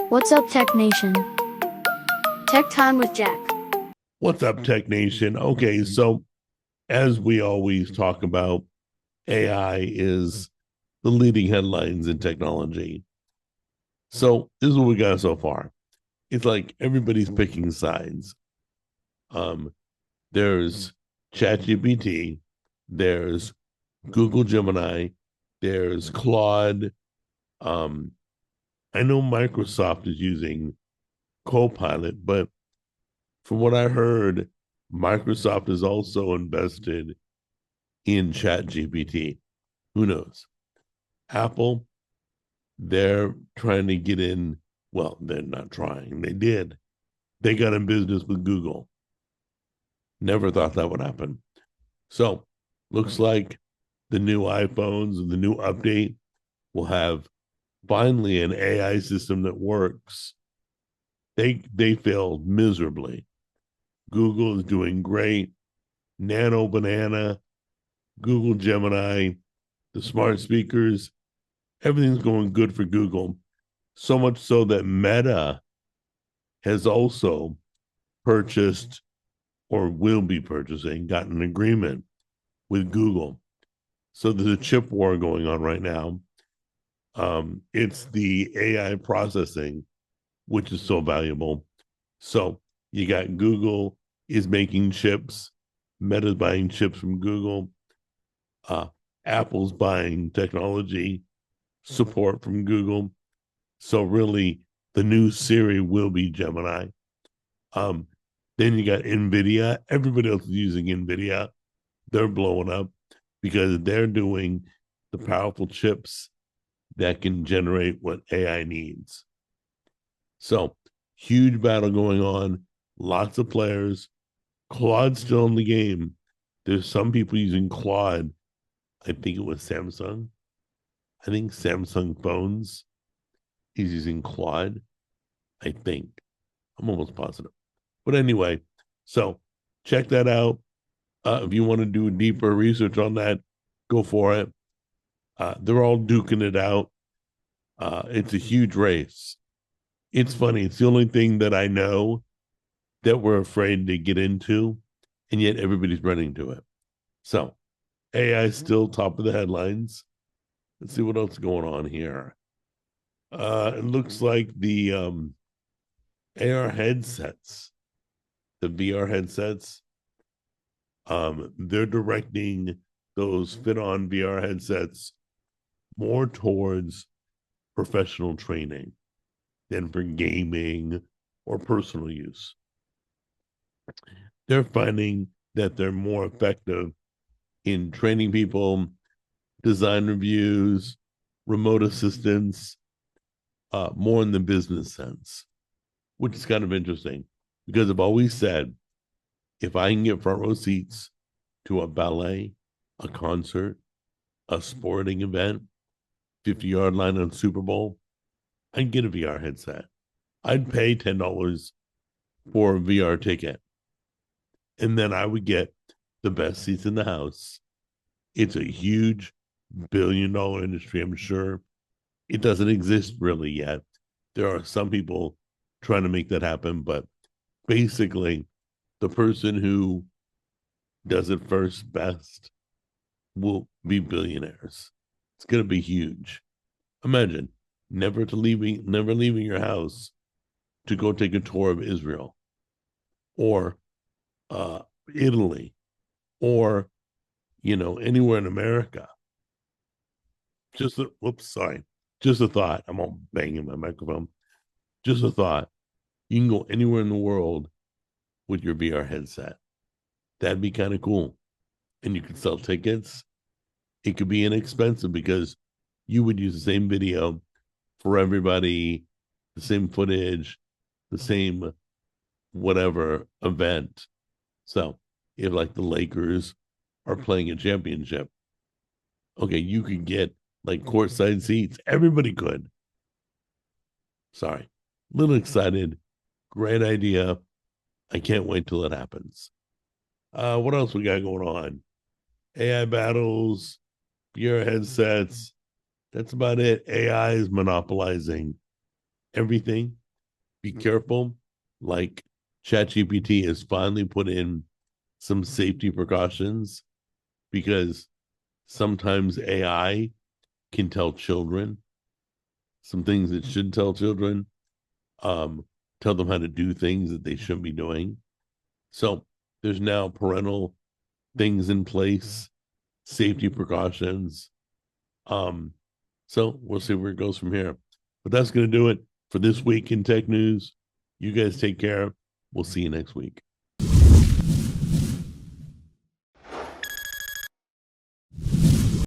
What's up, Tech Nation? Tech Time with Jack. What's up, Tech Nation? Okay, so as we always talk about, AI is the leading headlines in technology. So this is what we got so far. It's like everybody's picking sides. Um, there's ChatGPT, there's Google Gemini, there's Claude. Um, I know Microsoft is using Copilot, but from what I heard, Microsoft is also invested in ChatGPT. Who knows? Apple, they're trying to get in. Well, they're not trying. They did. They got in business with Google. Never thought that would happen. So, looks like the new iPhones and the new update will have finally an AI system that works. They failed miserably. Google is doing great. Nano Banana, Google Gemini, the smart speakers, everything's going good for Google. So much so that Meta has also purchased or will be purchasing, got an agreement with Google. So there's a chip war going on right now. It's the AI processing, which is so valuable. So you got Google is making chips, Meta's buying chips from Google, uh, Apple's buying technology support from Google. So really, the new Siri will be Gemini. Um, then you got Nvidia. Everybody else is using Nvidia. They're blowing up because they're doing the powerful chips that can generate what AI needs. So huge battle going on. Lots of players. Claude's still in the game. There's some people using Claude. I think it was Samsung. I think Samsung phones is using Claude. I think. I'm almost positive. But anyway, so check that out. If you want to do deeper research on that, go for it. They're all duking it out. It's a huge race. It's funny. It's the only thing that I know that we're afraid to get into, and yet everybody's running to it. So AI is still top of the headlines. Let's see what else is going on here. It looks like the AR headsets, the VR headsets, they're directing those fit on VR headsets more towards professional training than for gaming or personal use. They're finding that they're more effective in training people, design reviews, remote assistance, more in the business sense, which is kind of interesting because I've always said if I can get front row seats to a ballet, a concert, a sporting event, 50-yard line on Super Bowl, I'd get a VR headset. I'd pay $10 for a VR ticket. And then I would get the best seats in the house. It's a huge $1 billion industry, I'm sure. It doesn't exist really yet. There are some people trying to make that happen, but basically, the person who does it first best will be billionaires. It's going to be huge. Imagine never leaving your house to go take a tour of Israel or uh, Italy or anywhere in America. Just a thought. I'm all banging my microphone. Just a thought. You can go anywhere in the world with your VR headset. That'd be kind of cool. And you could sell tickets. It could be inexpensive because you would use the same video for everybody, the same footage, the same whatever event. So if like the Lakers are playing a championship, okay, you could get like courtside seats. Everybody could. Sorry. A little excited. Great idea. I can't wait till it happens. What else we got going on? AI battles, VR headsets. That's about it. AI is monopolizing everything be careful. Like ChatGPT has finally put in some safety precautions because sometimes AI can tell children some things it should tell children, um, tell them how to do things that they shouldn't be doing. So there's now parental things in place, safety precautions. Um, so we'll see where it goes from here. But that's going to do it for this week in tech news. You guys take care. We'll see you next week.